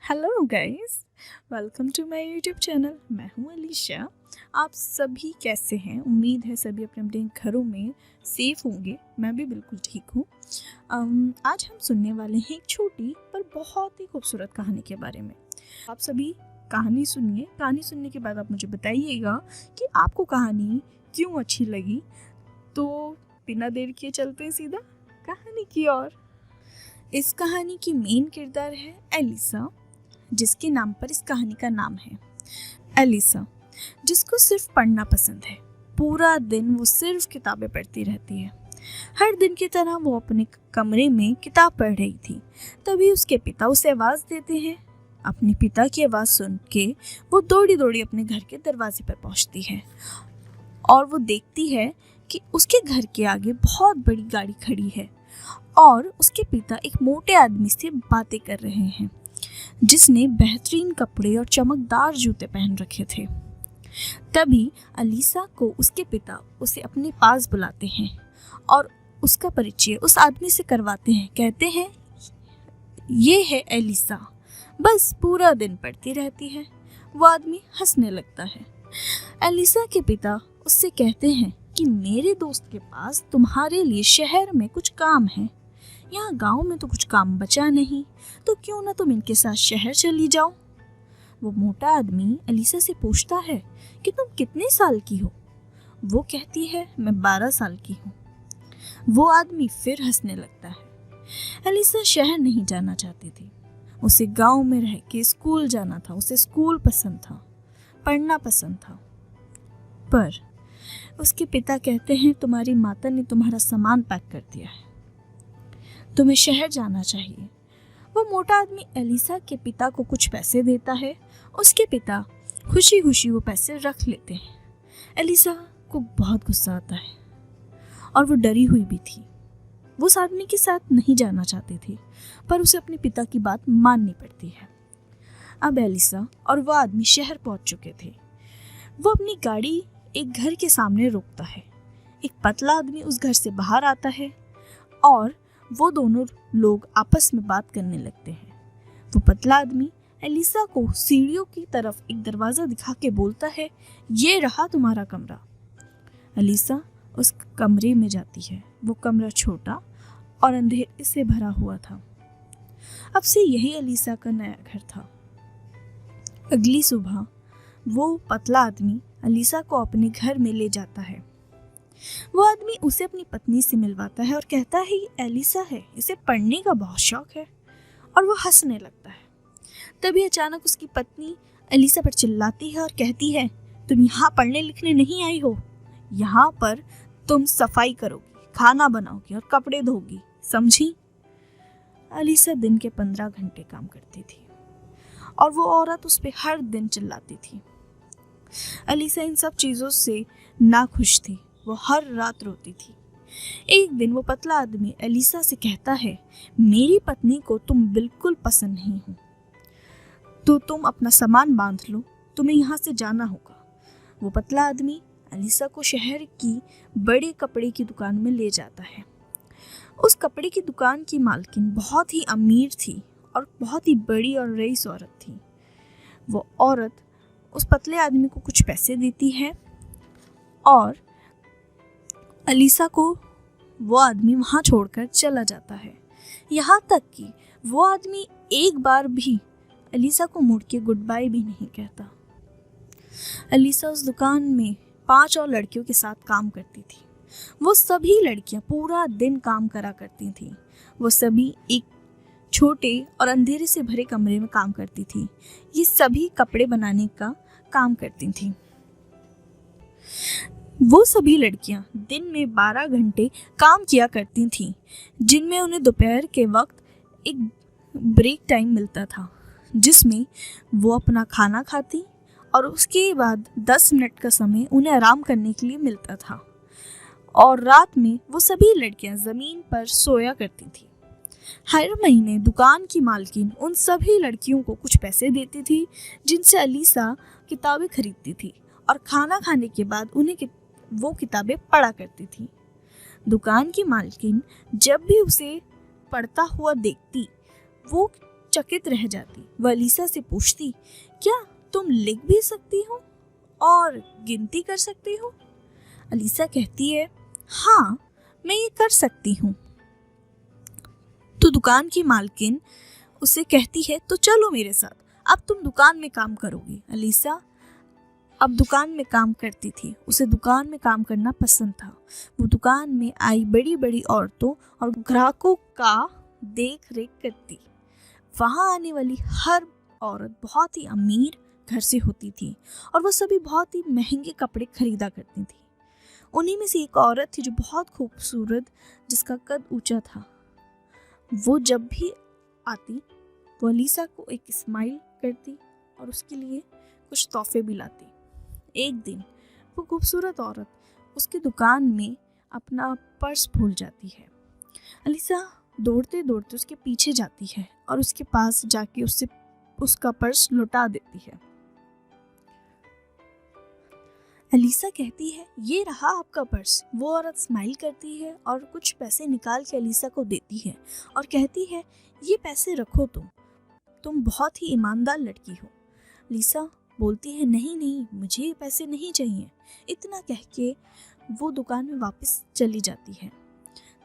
Hello guys, welcome to my YouTube channel. मैं हूँ अलीशा। आप सभी कैसे हैं? उम्मीद है सभी अपने अपने घरों में सेफ होंगे। मैं भी बिल्कुल ठीक हूँ। आज हम सुनने वाले हैं एक छोटी पर बहुत ही खूबसूरत कहानी के बारे में। आप सभी कहानी सुनिए। कहानी सुनने के बाद आप मुझे बताइएगा कि आपको कहानी क्यों अच्छी लगी। तो बिना देर किए चलते हैं सीधा कहानी की ओर। इस कहानी की मेन किरदार है एलिसा, जिसके नाम पर इस कहानी का नाम है। एलिसा, जिसको सिर्फ पढ़ना पसंद है। पूरा दिन वो सिर्फ किताबें पढ़ती रहती है। हर दिन की तरह वो अपने कमरे में किताब पढ़ रही थी। तभी उसके पिता उसे आवाज़ देते हैं। अपने पिता की आवाज़ सुन के वो दौड़ी दौड़ी अपने घर के दरवाजे पर पहुंचती है और वो देखती है कि उसके घर के आगे बहुत बड़ी गाड़ी खड़ी है और उसके पिता एक मोटे आदमी से बातें कर रहे हैं, जिसने बेहतरीन कपड़े और चमकदार जूते पहन रखे थे। तभी अलीसा को उसके पिता उसे अपने पास बुलाते हैं और उसका परिचय उस आदमी से करवाते हैं। कहते हैं, ये है एलिसा, बस पूरा दिन पढ़ती रहती है। वो आदमी हंसने लगता है। एलिसा के पिता उससे कहते हैं कि मेरे दोस्त के पास तुम्हारे लिए शहर में कुछ काम है। यहाँ गांव में तो कुछ काम बचा नहीं, तो क्यों ना तुम इनके साथ शहर चली जाओ। वो मोटा आदमी एलिसा से पूछता है कि तुम कितने साल की हो। वो कहती है, मैं 12 साल की हूँ। वो आदमी फिर हंसने लगता है। एलिसा शहर नहीं जाना चाहती थी। उसे गांव में रह के स्कूल जाना था। उसे स्कूल पसंद था, पढ़ना पसंद था। पर उसके पिता कहते हैं, तुम्हारी माता ने तुम्हारा सामान पैक कर दिया है, तुम्हें शहर जाना चाहिए। वो मोटा आदमी एलिसा के पिता को कुछ पैसे देता है। उसके पिता खुशी खुशी वो पैसे रख लेते हैं। एलिसा को बहुत गुस्सा आता है और वो डरी हुई भी थी। वो उस आदमी के साथ नहीं जाना चाहती थी, पर उसे अपने पिता की बात माननी पड़ती है। अब एलिसा और वो आदमी शहर पहुंच चुके थे। वो अपनी गाड़ी एक घर के सामने रोकता है। एक पतला आदमी उस घर से बाहर आता है और वो दोनों लोग आपस में बात करने लगते हैं। वो पतला आदमी एलिसा को सीढ़ियों की तरफ एक दरवाज़ा दिखा के बोलता है, ये रहा तुम्हारा कमरा। एलिसा उस कमरे में जाती है। वो कमरा छोटा और अंधेरे से भरा हुआ था। अब से यही एलिसा का नया घर था। अगली सुबह वो पतला आदमी एलिसा को अपने घर में ले जाता है। वो आदमी उसे अपनी पत्नी से मिलवाता है और कहता है, ये एलिसा है, इसे पढ़ने का बहुत शौक है। और वो हंसने लगता है। तभी अचानक उसकी पत्नी एलिसा पर चिल्लाती है और कहती है, तुम यहाँ पढ़ने लिखने नहीं आई हो। यहाँ पर तुम सफाई करोगी, खाना बनाओगी और कपड़े धोगी, समझी? एलिसा दिन के 15 घंटे काम करती थी और वो औरत उस पर हर दिन चिल्लाती थी। एलिसा इन सब चीज़ों से नाखुश थी। वो हर रात रोती थी। एक दिन वो पतला आदमी एलिसा से कहता है, मेरी पत्नी को तुम बिल्कुल पसंद नहीं हो, तो तुम अपना सामान बांध लो, तुम्हें यहाँ से जाना होगा। वो पतला आदमी एलिसा को शहर की बड़े कपड़े की दुकान में ले जाता है। उस कपड़े की दुकान की मालकिन बहुत ही अमीर थी और बहुत ही बड़ी और रईस औरत थी। वो औरत उस पतले आदमी को कुछ पैसे देती है और एलिसा को वो आदमी वहाँ छोड़कर चला जाता है। यहाँ तक कि वो आदमी एक बार भी एलिसा को मुड़ के गुड बाय भी नहीं कहता। एलिसा उस दुकान में 5 और लड़कियों के साथ काम करती थी। वो सभी लड़कियाँ पूरा दिन काम करा करती थीं। वो सभी एक छोटे और अंधेरे से भरे कमरे में काम करती थी। ये सभी कपड़े बनाने का काम करती थीं। वो सभी लड़कियां दिन में 12 घंटे काम किया करती थीं, जिनमें उन्हें दोपहर के वक्त एक ब्रेक टाइम मिलता था, जिसमें वो अपना खाना खाती और उसके बाद 10 मिनट का समय उन्हें आराम करने के लिए मिलता था। और रात में वो सभी लड़कियां ज़मीन पर सोया करती थी। हर महीने दुकान की मालकिन उन सभी लड़कियों को कुछ पैसे देती थी, जिनसे एलिसा किताबें खरीदती थी और खाना खाने के बाद उन्हें वो किताबें पढ़ा करती थी। दुकान की मालकिन जब भी उसे पढ़ता हुआ देखती, वो चकित रह जाती। वह अलीसा से पूछती, क्या तुम लिख भी सकती हो और गिनती कर सकती हो? अलीसा कहती है, हाँ मैं ये कर सकती हूँ। तो दुकान की मालकिन उसे कहती है, तो चलो मेरे साथ, अब तुम दुकान में काम करोगी। अलीसा अब दुकान में काम करती थी। उसे दुकान में काम करना पसंद था। वो दुकान में आई बड़ी बड़ी औरतों और ग्राहकों का देख रेख करती। वहाँ आने वाली हर औरत बहुत ही अमीर घर से होती थी और वो सभी बहुत ही महंगे कपड़े खरीदा करती थी। उन्हीं में से एक औरत थी जो बहुत खूबसूरत, जिसका कद ऊंचा था। वो जब भी आती वो अलीसा को एक स्माइल करती और उसके लिए कुछ तोहफे भी लाती। एक दिन वो खूबसूरत औरत उसकी दुकान में अपना पर्स भूल जाती है। अलीसा दौड़ते दौड़ते उसके पीछे जाती है और उसके पास जाके उससे उसका पर्स लौटा देती है। अलीसा कहती है, ये रहा आपका पर्स। वो औरत स्माइल करती है और कुछ पैसे निकाल के अलीसा को देती है और कहती है, ये पैसे रखो, तुम बहुत ही ईमानदार लड़की हो। अलीसा बोलती है, नहीं मुझे ये पैसे नहीं चाहिए। इतना कह के वो दुकान में वापस चली जाती है।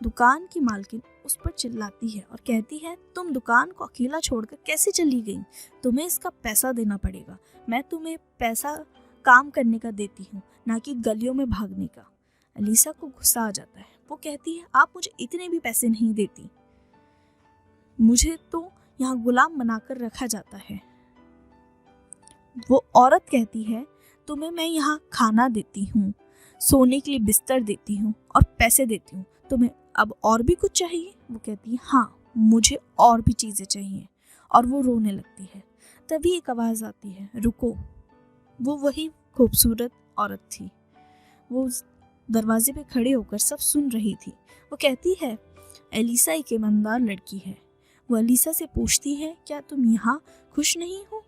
दुकान की मालकिन उस पर चिल्लाती है और कहती है, तुम दुकान को अकेला छोड़कर कैसे चली गई? तुम्हें इसका पैसा देना पड़ेगा। मैं तुम्हें पैसा काम करने का देती हूँ, ना कि गलियों में भागने का। अलीसा को गुस्सा आ जाता है। वो कहती है, आप मुझे इतने भी पैसे नहीं देती, मुझे तो यहाँ गुलाम बनाकर रखा जाता है। वो औरत कहती है, तुम्हें मैं यहाँ खाना देती हूँ, सोने के लिए बिस्तर देती हूँ और पैसे देती हूँ, तुम्हें अब और भी कुछ चाहिए? वो कहती है, हाँ मुझे और भी चीज़ें चाहिए। और वो रोने लगती है। तभी एक आवाज़ आती है, रुको। वो वही खूबसूरत औरत थी। वो दरवाजे पे खड़े होकर सब सुन रही थी। वो कहती है, अलीसा एक ईमानदार लड़की है। वो अलीसा से पूछती है, क्या तुम यहाँ खुश नहीं हो?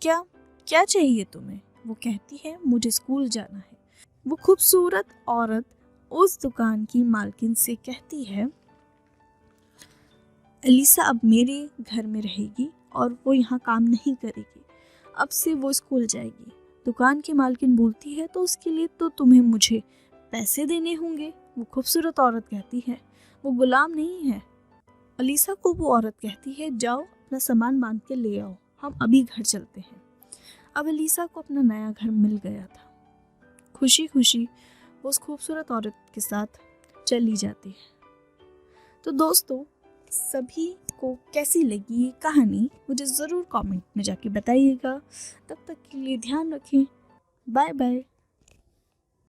क्या चाहिए तुम्हें? वो कहती है, मुझे स्कूल जाना है। वो खूबसूरत औरत उस दुकान की मालकिन से कहती है, अलीसा अब मेरे घर में रहेगी और वो यहाँ काम नहीं करेगी। अब से वो स्कूल जाएगी। दुकान की मालकिन बोलती है, तो उसके लिए तो तुम्हें मुझे पैसे देने होंगे। वो खूबसूरत औरत कहती है, वो गुलाम नहीं है। अलीसा को वो औरत कहती है, जाओ अपना सामान बांध के ले आओ, हम अभी घर चलते हैं। अब अलीसा को अपना नया घर मिल गया था। खुशी खुशी वो उस खूबसूरत औरत के साथ चली जाती है। तो दोस्तों, सभी को कैसी लगी ये कहानी मुझे ज़रूर कमेंट में जाके बताइएगा। तब तक के लिए ध्यान रखें। Bye bye.